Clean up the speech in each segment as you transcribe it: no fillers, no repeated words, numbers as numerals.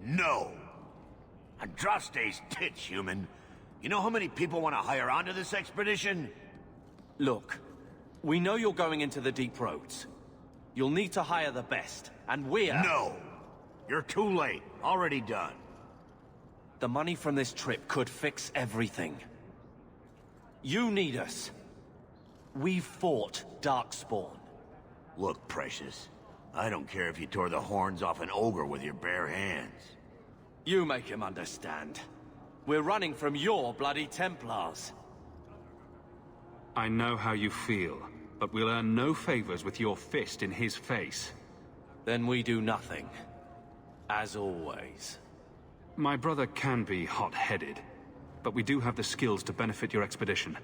No! Andraste's tits, human. You know how many people want to hire onto this expedition? Look, we know you're going into the deep roads. You'll need to hire the best, and we're... No! You're too late. Already done. The money from this trip could fix everything. You need us. We fought Darkspawn. Look, Precious. I don't care if you tore the horns off an ogre with your bare hands. You make him understand. We're running from your bloody Templars. I know how you feel, but we'll earn no favors with your fist in his face. Then we do nothing. As always. My brother can be hot-headed, but we do have the skills to benefit your expedition.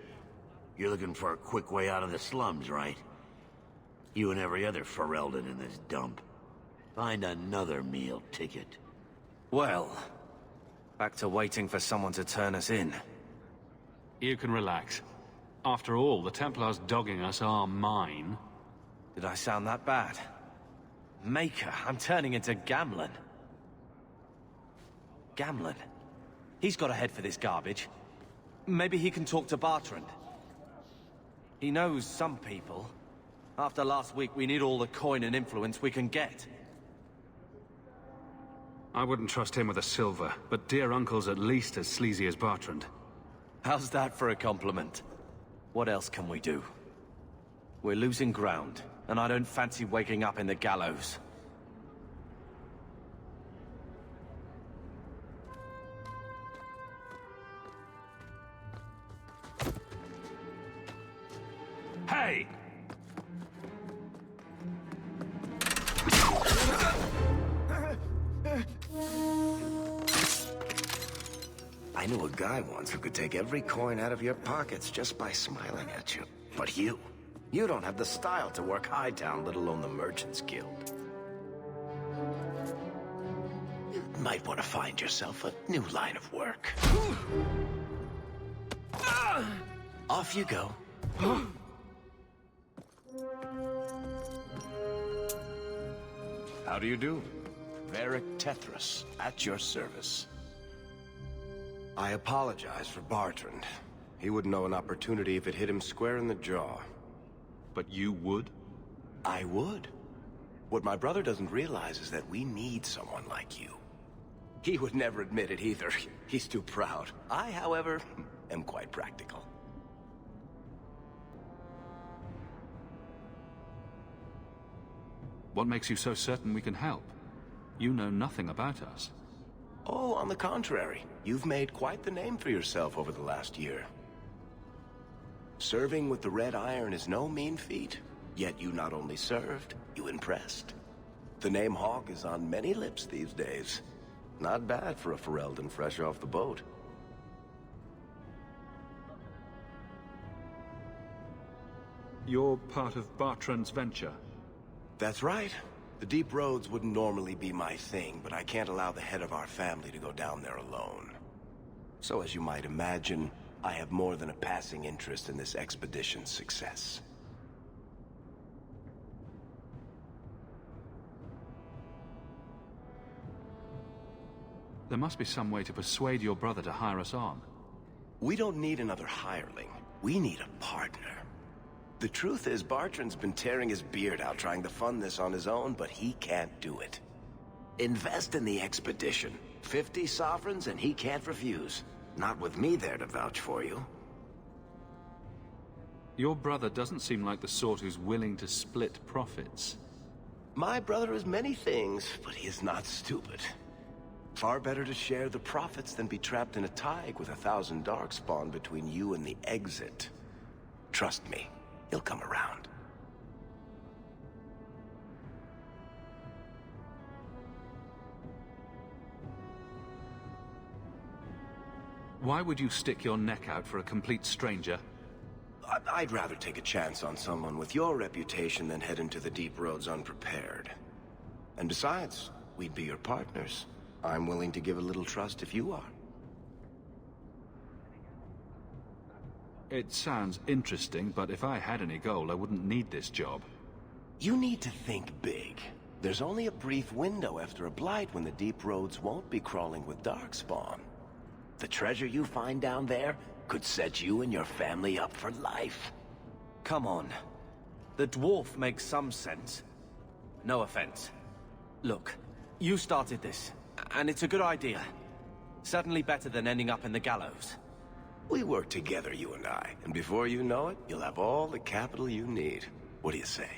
You're looking for a quick way out of the slums, right? You and every other Ferelden in this dump. Find another meal ticket. Well, back to waiting for someone to turn us in. You can relax. After all, the Templars dogging us are mine. Did I sound that bad? Maker, I'm turning into Gamlen. Gamlen? He's got a head for this garbage. Maybe he can talk to Bartrand. He knows some people. After last week, we need all the coin and influence we can get. I wouldn't trust him with a silver, but dear uncle's at least as sleazy as Bartrand. How's that for a compliment? What else can we do? We're losing ground, and I don't fancy waking up in the gallows. Hey! I knew a guy once who could take every coin out of your pockets just by smiling at you. But you don't have the style to work Hightown, let alone the Merchants Guild. You might want to find yourself a new line of work. Off you go. How do you do? Varric Tethras, at your service. I apologize for Bartrand. He wouldn't know an opportunity if it hit him square in the jaw. But you would? I would. What my brother doesn't realize is that we need someone like you. He would never admit it either. He's too proud. I, however, am quite practical. What makes you so certain we can help? You know nothing about us. Oh, on the contrary. You've made quite the name for yourself over the last year. Serving with the Red Iron is no mean feat. Yet you not only served, you impressed. The name Hawk is on many lips these days. Not bad for a Ferelden fresh off the boat. You're part of Bartrand's venture. That's right. The deep roads wouldn't normally be my thing, but I can't allow the head of our family to go down there alone. So as you might imagine, I have more than a passing interest in this expedition's success. There must be some way to persuade your brother to hire us on. We don't need another hireling. We need a partner. The truth is, Bartrand's been tearing his beard out trying to fund this on his own, but he can't do it. Invest in the expedition. 50 sovereigns and he can't refuse. Not with me there to vouch for you. Your brother doesn't seem like the sort who's willing to split profits. My brother is many things, but he is not stupid. Far better to share the profits than be trapped in a tide with 1,000 Darkspawn between you and the exit. Trust me. He'll come around. Why would you stick your neck out for a complete stranger? I'd rather take a chance on someone with your reputation than head into the deep roads unprepared. And besides, we'd be your partners. I'm willing to give a little trust if you are. It sounds interesting, but if I had any gold, I wouldn't need this job. You need to think big. There's only a brief window after a blight when the deep roads won't be crawling with darkspawn. The treasure you find down there could set you and your family up for life. Come on. The dwarf makes some sense. No offense. Look, you started this, and it's a good idea. Certainly better than ending up in the gallows. We work together, you and I, and before you know it, you'll have all the capital you need. What do you say?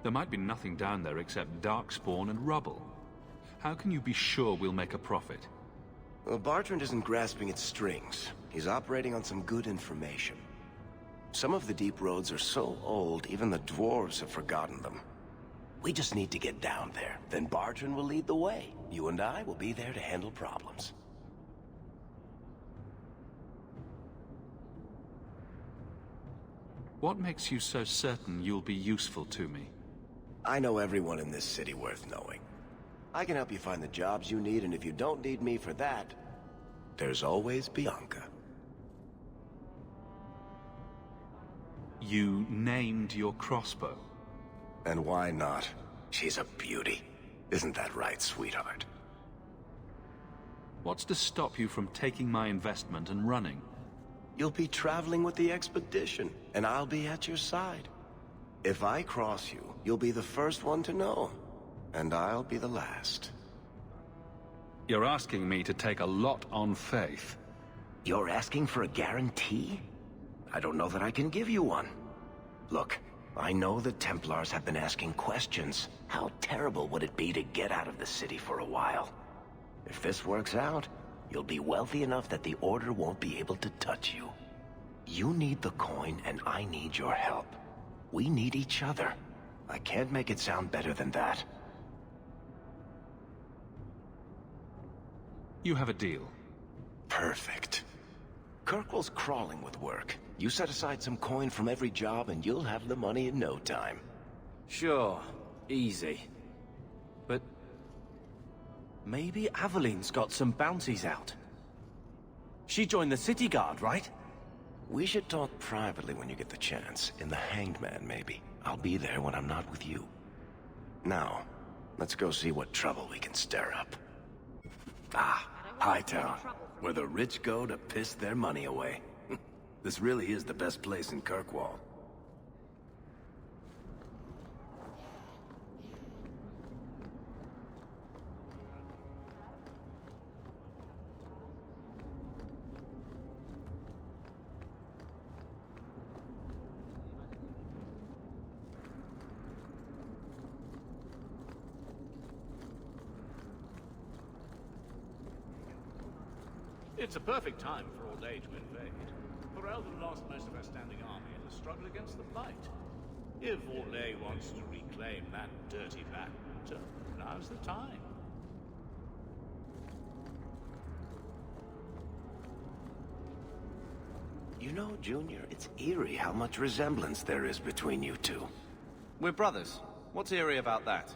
There might be nothing down there except darkspawn and rubble. How can you be sure we'll make a profit? Well, Bartrand isn't grasping at strings. He's operating on some good information. Some of the deep roads are so old, even the dwarves have forgotten them. We just need to get down there. Then Bartrand will lead the way. You and I will be there to handle problems. What makes you so certain you'll be useful to me? I know everyone in this city worth knowing. I can help you find the jobs you need, and if you don't need me for that, there's always Bianca. You named your crossbow. And why not? She's a beauty. Isn't that right, sweetheart? What's to stop you from taking my investment and running? You'll be traveling with the expedition, and I'll be at your side. If I cross you, you'll be the first one to know, and I'll be the last. You're asking me to take a lot on faith. You're asking for a guarantee? I don't know that I can give you one. Look, I know the Templars have been asking questions. How terrible would it be to get out of the city for a while? If this works out, you'll be wealthy enough that the Order won't be able to touch you. You need the coin, and I need your help. We need each other. I can't make it sound better than that. You have a deal. Perfect. Kirkwall's crawling with work. You set aside some coin from every job, and you'll have the money in no time. Sure. Easy. But maybe Aveline's got some bounties out. She joined the city guard, right? We should talk privately when you get the chance. In the Hanged Man, maybe. I'll be there when I'm not with you. Now, let's go see what trouble we can stir up. Ah, Hightown, where the rich go to piss their money away. This really is the best place in Kirkwall. It's a perfect time for Orlais to invade. Ferelden lost most of her standing army in the struggle against the Blight. If Orlais wants to reclaim that dirty backwater, now's the time. You know, Junior, it's eerie how much resemblance there is between you two. We're brothers. What's eerie about that?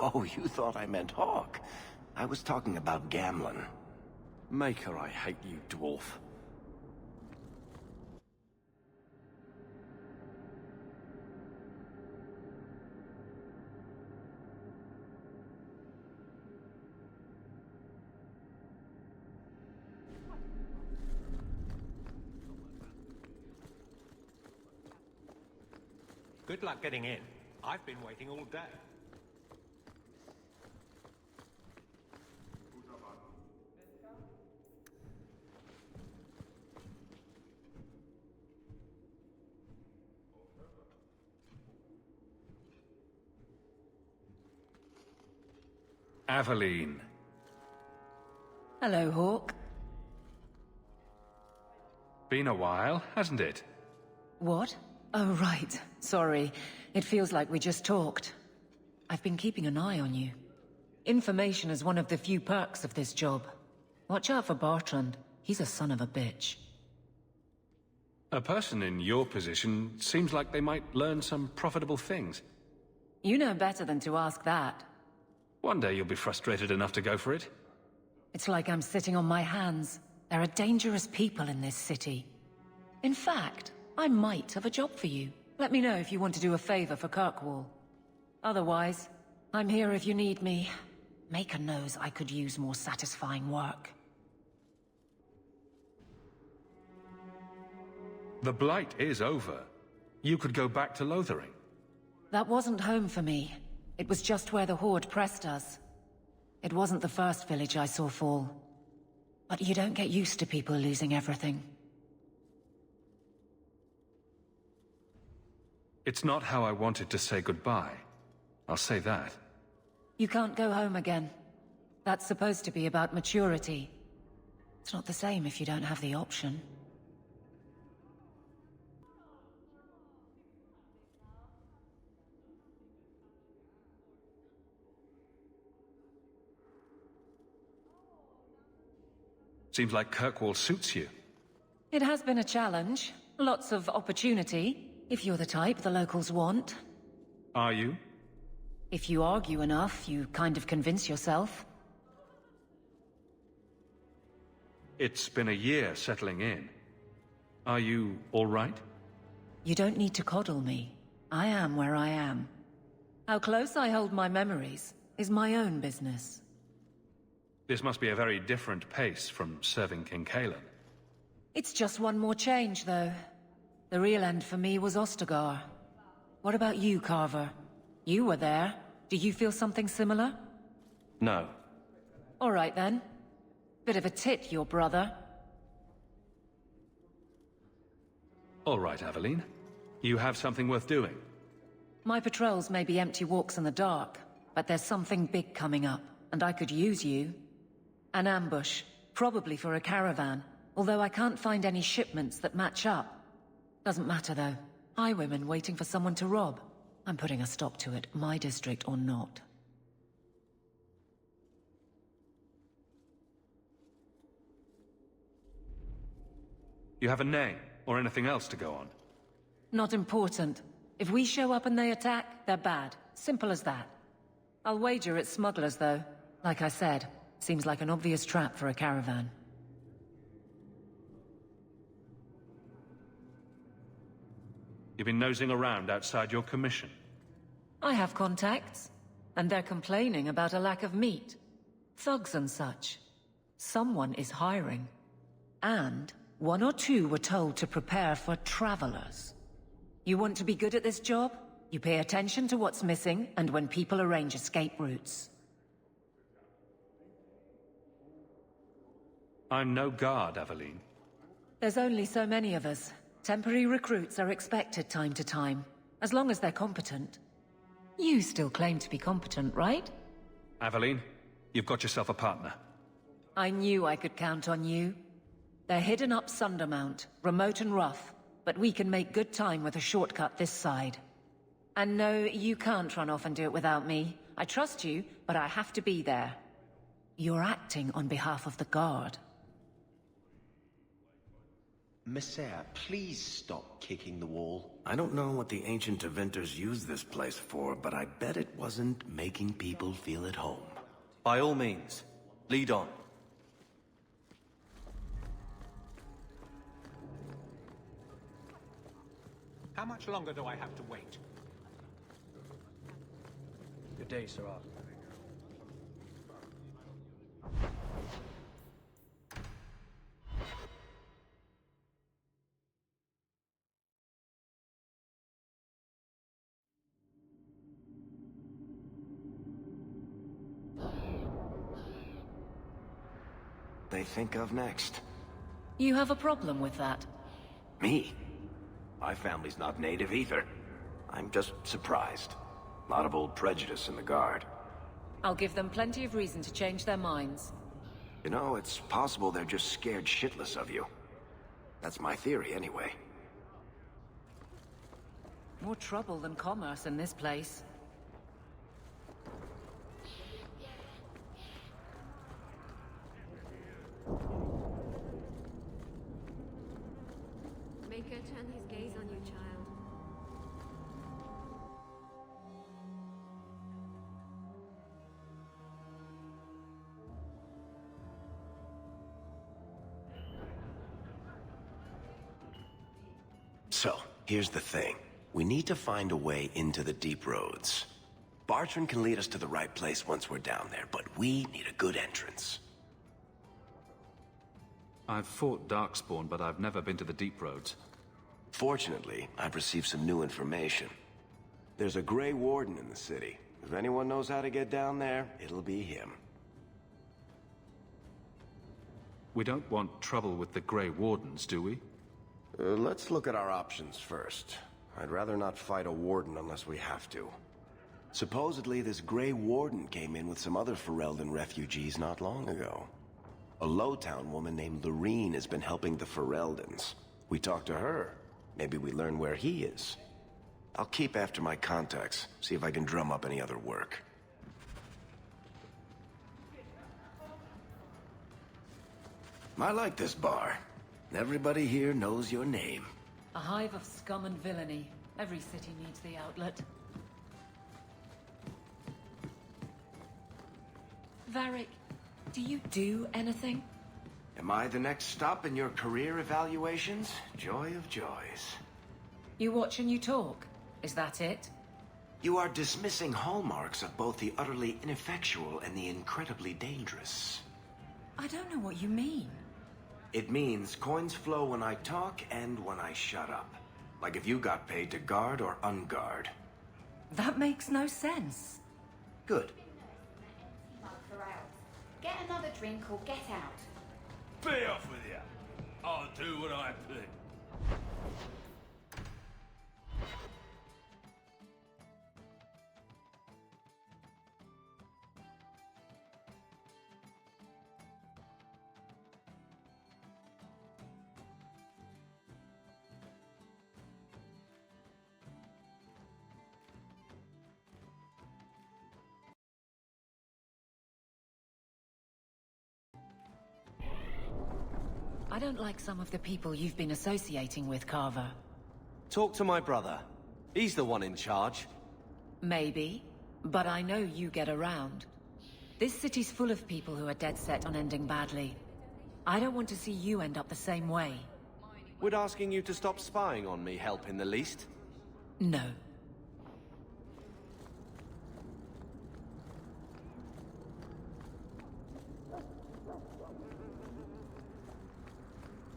Oh, you thought I meant Hawk. I was talking about Gamlen. Maker, I hate you, dwarf. Good luck getting in. I've been waiting all day. Aveline. Hello, Hawk. Been a while, hasn't it? What? Oh, right. Sorry. It feels like we just talked. I've been keeping an eye on you. Information is one of the few perks of this job. Watch out for Bartrand. He's a son of a bitch. A person in your position seems like they might learn some profitable things. You know better than to ask that. One day you'll be frustrated enough to go for it. It's like I'm sitting on my hands. There are dangerous people in this city. In fact, I might have a job for you. Let me know if you want to do a favor for Kirkwall. Otherwise, I'm here if you need me. Maker knows I could use more satisfying work. The Blight is over. You could go back to Lothering. That wasn't home for me. It was just where the Horde pressed us. It wasn't the first village I saw fall. But you don't get used to people losing everything. It's not how I wanted to say goodbye. I'll say that. You can't go home again. That's supposed to be about maturity. It's not the same if you don't have the option. Seems like Kirkwall suits you. It has been a challenge. Lots of opportunity, if you're the type the locals want. Are you? If you argue enough, you kind of convince yourself. It's been a year settling in. Are you all right? You don't need to coddle me. I am where I am. How close I hold my memories is my own business. This must be a very different pace from serving King Kalen. It's just one more change, though. The real end for me was Ostagar. What about you, Carver? You were there. Do you feel something similar? No. All right, then. Bit of a tit, your brother. All right, Aveline. You have something worth doing. My patrols may be empty walks in the dark, but there's something big coming up, and I could use you. An ambush, probably for a caravan, although I can't find any shipments that match up. Doesn't matter, though. Highwaymen waiting for someone to rob. I'm putting a stop to it, my district or not. You have a name, or anything else to go on? Not important. If we show up and they attack, they're bad. Simple as that. I'll wager it's smugglers, though. Like I said, seems like an obvious trap for a caravan. You've been nosing around outside your commission. I have contacts, and they're complaining about a lack of meat. Thugs and such. Someone is hiring. And one or two were told to prepare for travelers. You want to be good at this job? You pay attention to what's missing, and when people arrange escape routes. I'm no guard, Aveline. There's only so many of us. Temporary recruits are expected time to time, as long as they're competent. You still claim to be competent, right? Aveline, you've got yourself a partner. I knew I could count on you. They're hidden up Sundermount, remote and rough, but we can make good time with a shortcut this side. And no, you can't run off and do it without me. I trust you, but I have to be there. You're acting on behalf of the Guard. Messiah, please stop kicking the wall. I don't know what the ancient Tevinters used this place for, but I bet it wasn't making people feel at home. By all means, lead on. How much longer do I have to wait? Good day, Sirrah. They think of next? You have a problem with that? Me? My family's not native either. I'm just surprised. A lot of old prejudice in the Guard. I'll give them plenty of reason to change their minds. You know, it's possible they're just scared shitless of you. That's my theory, anyway. More trouble than commerce in this place. Make her turn his gaze on you, child. So, here's the thing. We need to find a way into the deep roads. Bartrand can lead us to the right place once we're down there, but we need a good entrance. I've fought Darkspawn, but I've never been to the deep roads. Fortunately, I've received some new information. There's a Grey Warden in the city. If anyone knows how to get down there, it'll be him. We don't want trouble with the Grey Wardens, do we? Let's look at our options first. I'd rather not fight a Warden unless we have to. Supposedly, this Grey Warden came in with some other Ferelden refugees not long ago. A Lowtown woman named Lorene has been helping the Fereldans. We talked to her. Maybe we learn where he is. I'll keep after my contacts, see if I can drum up any other work. I like this bar. Everybody here knows your name. A hive of scum and villainy. Every city needs the outlet. Varric, do you do anything? Am I the next stop in your career evaluations? Joy of joys. You watch and you talk. Is that it? You are dismissing hallmarks of both the utterly ineffectual and the incredibly dangerous. I don't know what you mean. It means coins flow when I talk and when I shut up. Like if you got paid to guard or unguard. That makes no sense. Good. Get another drink or get out. Be off with you. I'll do what I please. I don't like some of the people you've been associating with, Carver. Talk to my brother. He's the one in charge. Maybe, but I know you get around. This city's full of people who are dead set on ending badly. I don't want to see you end up the same way. Would asking you to stop spying on me help in the least? No.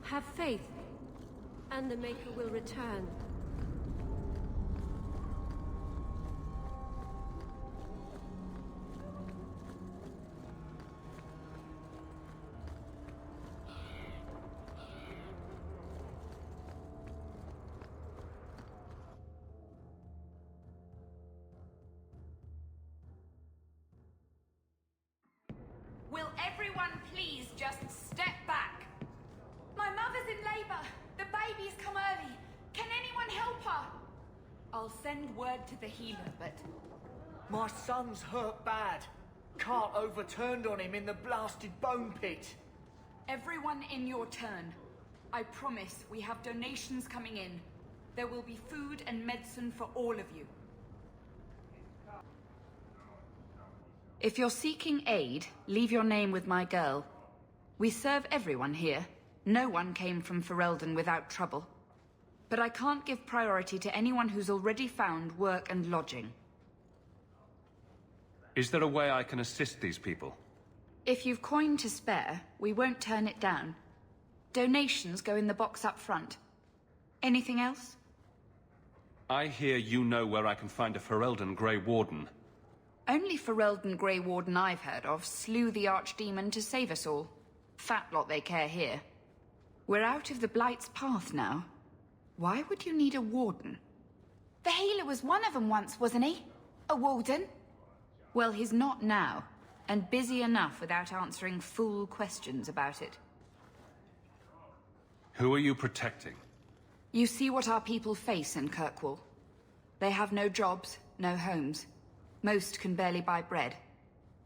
Have faith, and the Maker will return. Will everyone please just step back? My mother's in labor. The baby's come early. Can anyone help her? I'll send word to the healer, but... My son's hurt bad. Cart overturned on him in the blasted bone pit. Everyone in your turn. I promise we have donations coming in. There will be food and medicine for all of you. If you're seeking aid, leave your name with my girl. We serve everyone here. No one came from Ferelden without trouble. but I can't give priority to anyone who's already found work and lodging. Is there a way I can assist these people? If you've coin to spare, we won't turn it down. Donations go in the box up front. Anything else? I hear you know where I can find a Ferelden Grey Warden. Only Ferelden Grey Warden I've heard of slew the Archdemon to save us all. Fat lot they care here. We're out of the Blight's path now. Why would you need a warden? The healer was one of them once, wasn't he? A warden? Well, he's not now, and busy enough without answering fool questions about it. Who are you protecting? You see what our people face in Kirkwall. They have no jobs, no homes. Most can barely buy bread.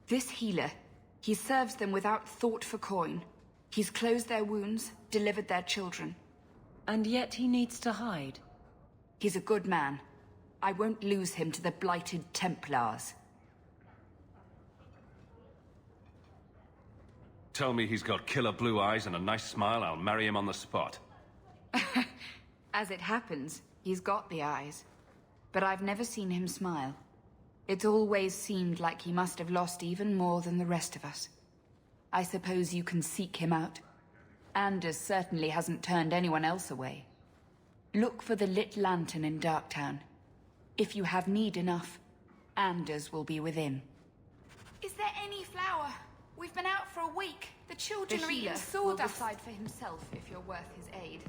This healer, he serves them without thought for coin. He's closed their wounds, delivered their children. And yet he needs to hide. He's a good man. I won't lose him to the blighted Templars. Tell me he's got killer blue eyes and a nice smile, I'll marry him on the spot. As it happens, he's got the eyes. But I've never seen him smile. It's always seemed like he must have lost even more than the rest of us. I suppose you can seek him out. Anders certainly hasn't turned anyone else away. Look for the lit lantern in Darktown. If you have need enough, Anders will be within. Is there any flour? We've been out for a week. The children are eating Healer will sawdust. decide for himself if you're worth his aid.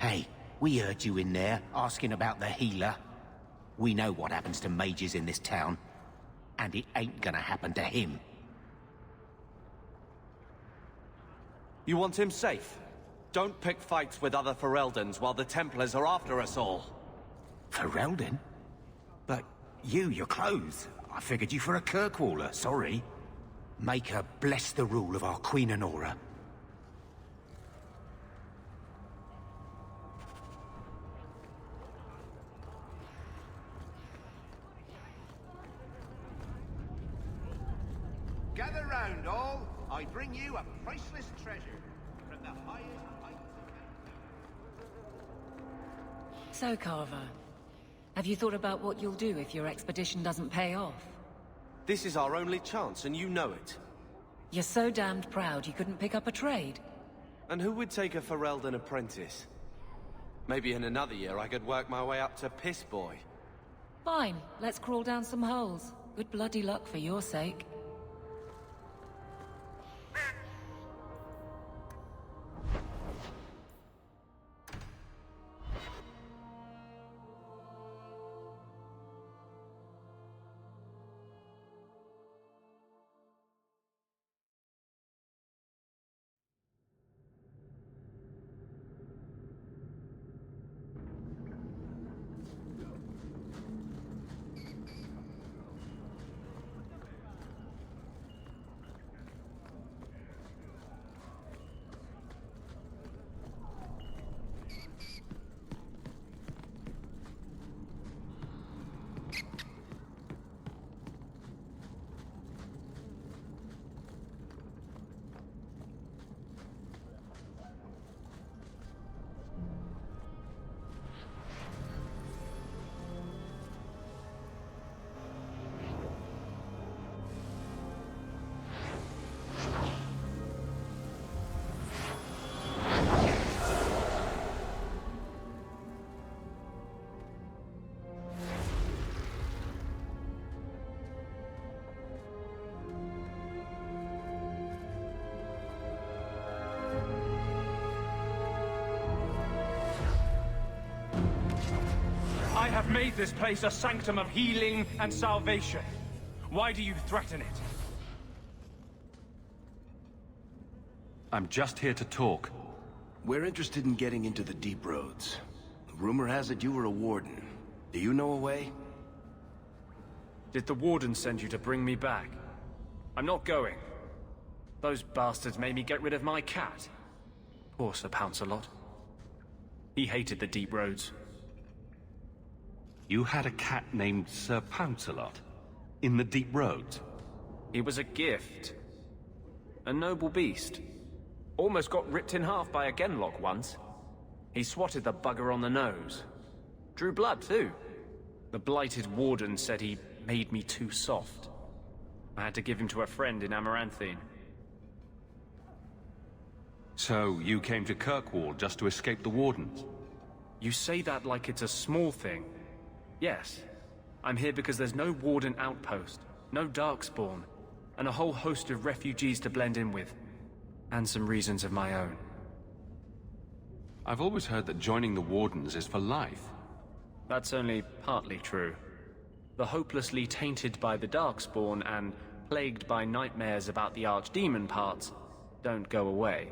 Hey, we heard you in there, asking about the healer. We know what happens to mages in this town, and it ain't gonna happen to him. You want him safe? Don't pick fights with other Fereldans while the Templars are after us all. Ferelden? But your clothes. I figured you for a Kirkwaller, sorry. Make her bless the rule of our Queen Honora. Gather round, all. I bring you a priceless treasure from the highest heights of... So, Carver, have you thought about what you'll do if your expedition doesn't pay off? This is our only chance, and you know it. You're so damned proud you couldn't pick up a trade. And who would take a Ferelden apprentice? Maybe in another year I could work my way up to Piss Boy. Fine, let's crawl down some holes. Good bloody luck for your sake. I have made this place a sanctum of healing and salvation. Why do you threaten it? I'm just here to talk. We're interested in getting into the deep roads. Rumor has it you were a warden. Do you know a way? Did the Warden send you to bring me back? I'm not going. Those bastards made me get rid of my cat. Poor Sir Pouncelot. He hated the deep roads. You had a cat named Sir Pouncelot in the deep roads? He was a gift. A noble beast. Almost got ripped in half by a Genlock once. He swatted the bugger on the nose. Drew blood, too. The blighted warden said he made me too soft. I had to give him to a friend in Amaranthine. So, you came to Kirkwall just to escape the wardens? You say that like it's a small thing. Yes. I'm here because there's no warden outpost, no darkspawn, and a whole host of refugees to blend in with. And some reasons of my own. I've always heard that joining the wardens is for life. That's only partly true. The hopelessly tainted by the darkspawn and plagued by nightmares about the archdemon parts don't go away.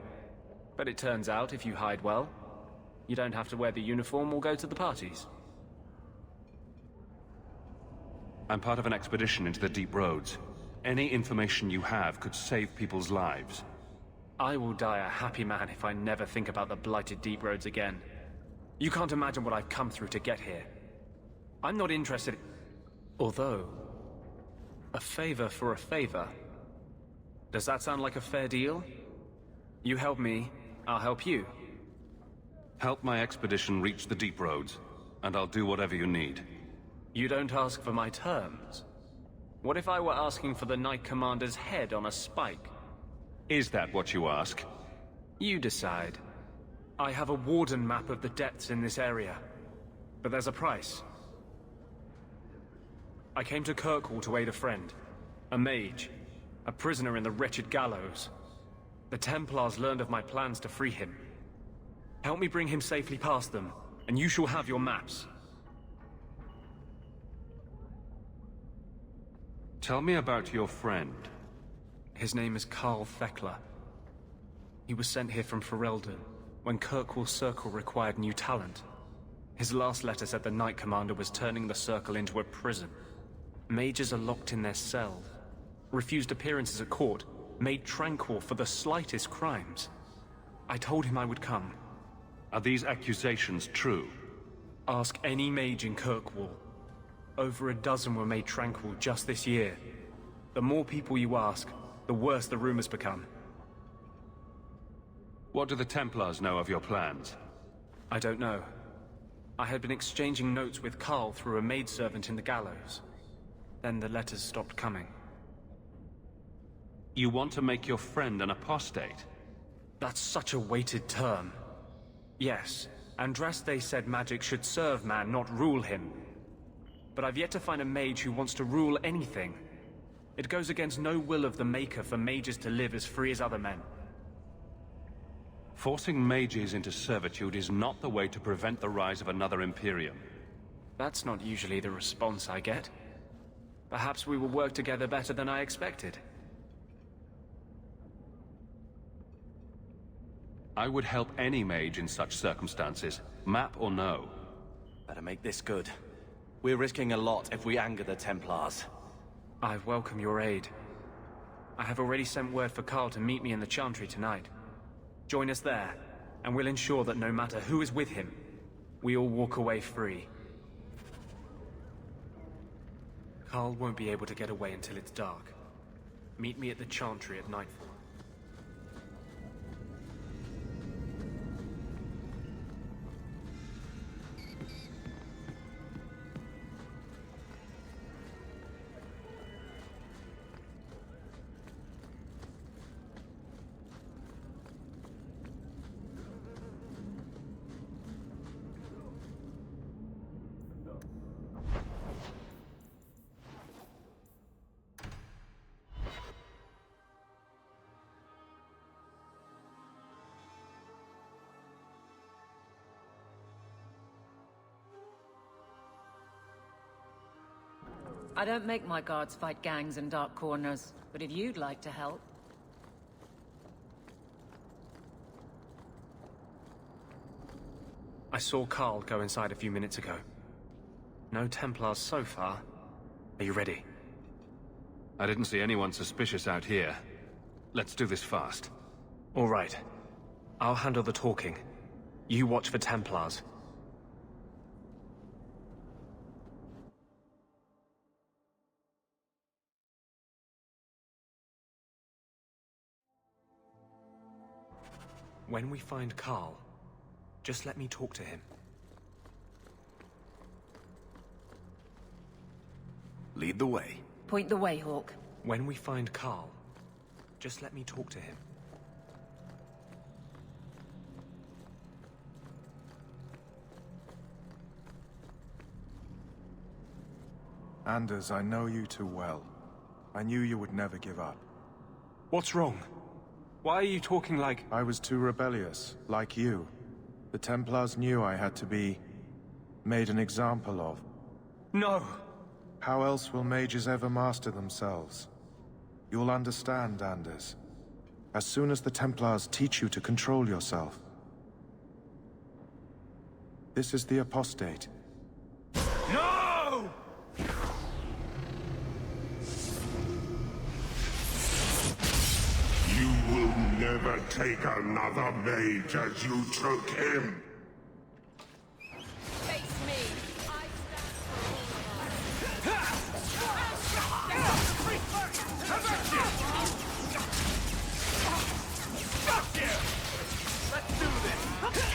But it turns out if you hide well, you don't have to wear the uniform or go to the parties. I'm part of an expedition into the deep roads. Any information you have could save people's lives. I will die a happy man if I never think about the blighted deep roads again. You can't imagine what I've come through to get here. I'm not interested... Although... a favor for a favor. Does that sound like a fair deal? You help me, I'll help you. Help my expedition reach the deep roads, and I'll do whatever you need. You don't ask for my terms. What if I were asking for the Knight Commander's head on a spike? Is that what you ask? You decide. I have a warden map of the depths in this area. But there's a price. I came to Kirkwall to aid a friend. A mage. A prisoner in the wretched gallows. The Templars learned of my plans to free him. Help me bring him safely past them, and you shall have your maps. Tell me about your friend. His name is Carl Thekla. He was sent here from Ferelden, when Kirkwall Circle required new talent. His last letter said the Knight Commander was turning the Circle into a prison. Mages are locked in their cells, refused appearances at court, made tranquil for the slightest crimes. I told him I would come. Are these accusations true? Ask any mage in Kirkwall. Over a dozen were made tranquil just this year. The more people you ask, the worse the rumors become. What do the Templars know of your plans? I don't know. I had been exchanging notes with Carl through a maidservant in the gallows. Then the letters stopped coming. You want to make your friend an apostate? That's such a weighted term. Yes, Andraste said magic should serve man, not rule him. But I've yet to find a mage who wants to rule anything. It goes against no will of the Maker for mages to live as free as other men. Forcing mages into servitude is not the way to prevent the rise of another Imperium. That's not usually the response I get. Perhaps we will work together better than I expected. I would help any mage in such circumstances, map or no. Better make this good. We're risking a lot if we anger the Templars. I welcome your aid. I have already sent word for Carl to meet me in the Chantry tonight. Join us there, and we'll ensure that no matter who is with him, we all walk away free. Carl won't be able to get away until it's dark. Meet me at the Chantry at nightfall. I don't make my guards fight gangs in dark corners, but if you'd like to help... I saw Carl go inside a few minutes ago. No Templars so far. Are you ready? I didn't see anyone suspicious out here. Let's do this fast. All right. I'll handle the talking. You watch for Templars. When we find Carl, just let me talk to him. Lead the way. Point the way, Hawk. When we find Carl, just let me talk to him. Anders, I know you too well. I knew you would never give up. What's wrong? Why are you talking like... I was too rebellious, like you. The Templars knew I had to be... made an example of. No! How else will mages ever master themselves? You'll understand, Anders. As soon as the Templars teach you to control yourself. This is the apostate. No! You will never take another mage as you took him. Face me. I Let's do this! This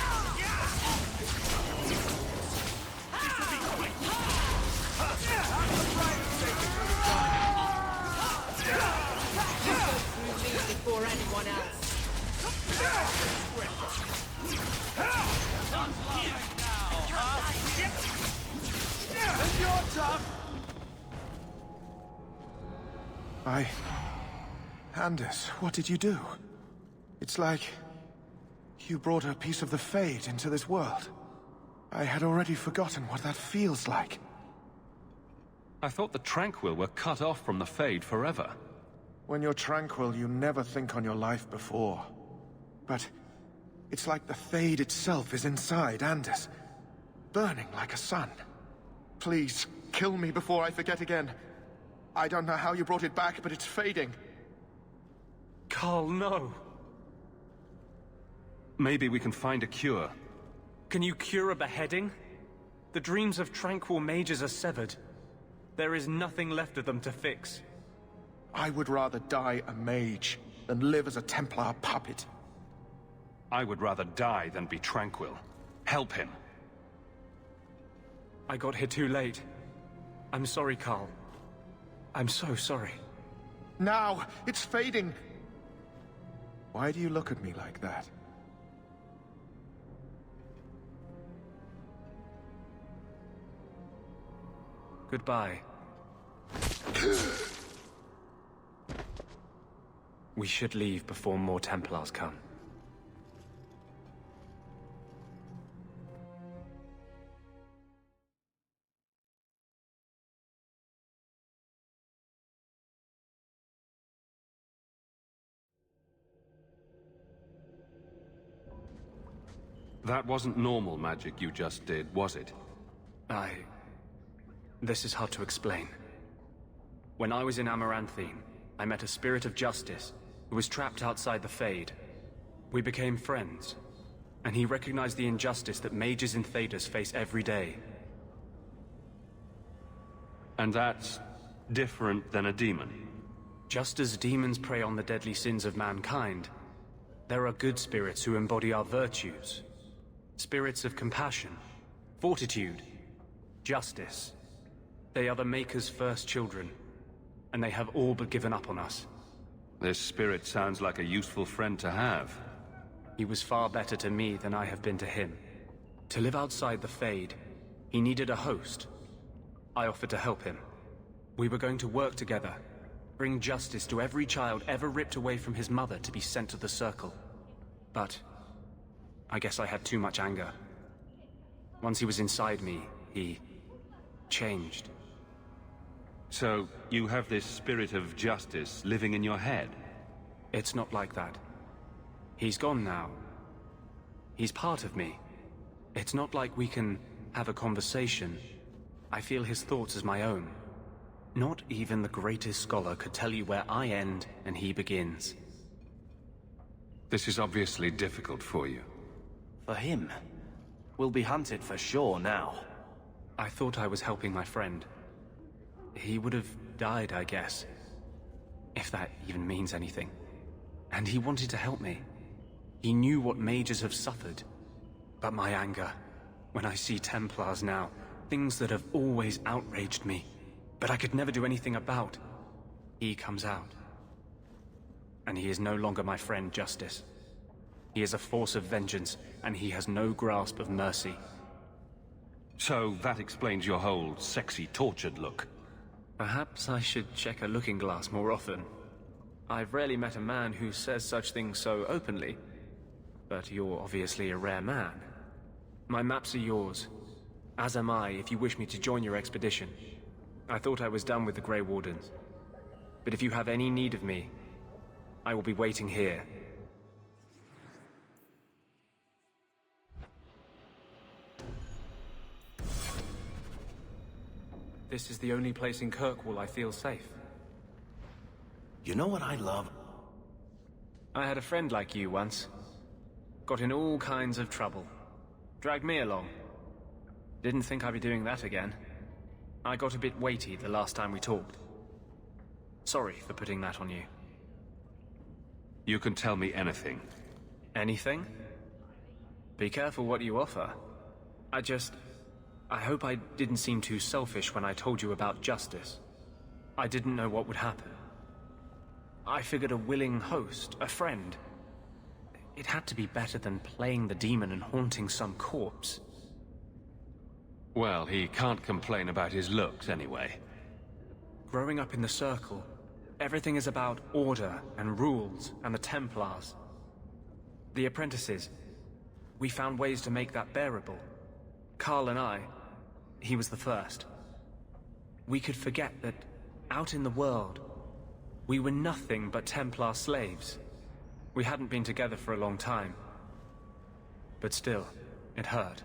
will be quick! through me before anyone else. And you're tough! Anders, what did you do? It's like... you brought a piece of the Fade into this world. I had already forgotten what that feels like. I thought the Tranquil were cut off from the Fade forever. When you're tranquil, you never think on your life before. But it's like the Fade itself is inside Anders, burning like a sun. Please, kill me before I forget again. I don't know how you brought it back, but it's fading. Carl, no! Maybe we can find a cure. Can you cure a beheading? The dreams of tranquil mages are severed. There is nothing left of them to fix. I would rather die a mage than live as a Templar puppet. I would rather die than be tranquil. Help him. I got here too late. I'm sorry, Carl. I'm so sorry. Now! It's fading! Why do you look at me like that? Goodbye. We should leave before more Templars come. That wasn't normal magic you just did, was it? This is hard to explain. When I was in Amaranthine, I met a spirit of justice who was trapped outside the Fade. We became friends, and he recognized the injustice that mages in Thedas face every day. And that's different than a demon? Just as demons prey on the deadly sins of mankind, there are good spirits who embody our virtues. Spirits of compassion, fortitude, justice. They are the Maker's first children, and they have all but given up on us. This spirit sounds like a useful friend to have. He was far better to me than I have been to him. To live outside the Fade, he needed a host. I offered to help him. We were going to work together, bring justice to every child ever ripped away from his mother to be sent to the Circle. But I guess I had too much anger. Once he was inside me, he changed. So, you have this spirit of justice living in your head? It's not like that. He's gone now. He's part of me. It's not like we can have a conversation. I feel his thoughts as my own. Not even the greatest scholar could tell you where I end and he begins. This is obviously difficult for you. For him? We'll be hunted for sure now. I thought I was helping my friend. He would have died, I guess. If that even means anything. And he wanted to help me. He knew what mages have suffered. But my anger, when I see Templars now, things that have always outraged me, but I could never do anything about, he comes out. And he is no longer my friend, Justice. He is a force of vengeance, and he has no grasp of mercy. So that explains your whole sexy, tortured look. Perhaps I should check a looking glass more often. I've rarely met a man who says such things so openly. But you're obviously a rare man. My maps are yours. As am I, if you wish me to join your expedition. I thought I was done with the Grey Wardens. But if you have any need of me, I will be waiting here. This is the only place in Kirkwall I feel safe. You know what I love? I had a friend like you once. Got in all kinds of trouble. Dragged me along. Didn't think I'd be doing that again. I got a bit weighty the last time we talked. Sorry for putting that on you. You can tell me anything. Anything? Be careful what you offer. I hope I didn't seem too selfish when I told you about Justice. I didn't know what would happen. I figured a willing host, a friend. It had to be better than playing the demon and haunting some corpse. Well, he can't complain about his looks anyway. Growing up in the Circle, everything is about order and rules and the Templars. The apprentices, we found ways to make that bearable. Carl and I, he was the first. We could forget that out in the world, we were nothing but Templar slaves. We hadn't been together for a long time. But still, it hurt.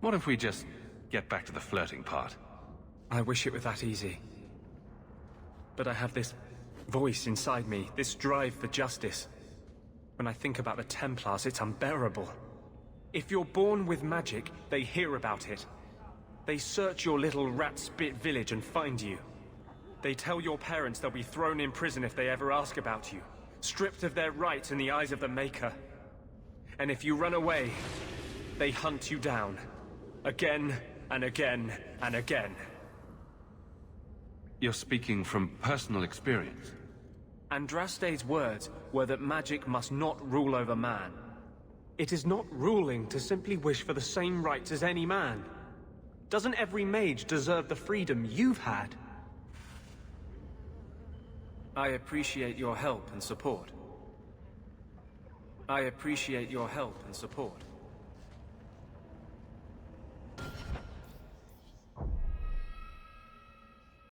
What if we just get back to the flirting part? I wish it were that easy. But I have this voice inside me, this drive for justice. When I think about the Templars, it's unbearable. If you're born with magic, they hear about it. They search your little rat-spit village and find you. They tell your parents they'll be thrown in prison if they ever ask about you, stripped of their rights in the eyes of the Maker. And if you run away, they hunt you down. Again, and again, and again. You're speaking from personal experience. Andraste's words were that magic must not rule over man. It is not ruling to simply wish for the same rights as any man. Doesn't every mage deserve the freedom you've had? I appreciate your help and support. I appreciate your help and support.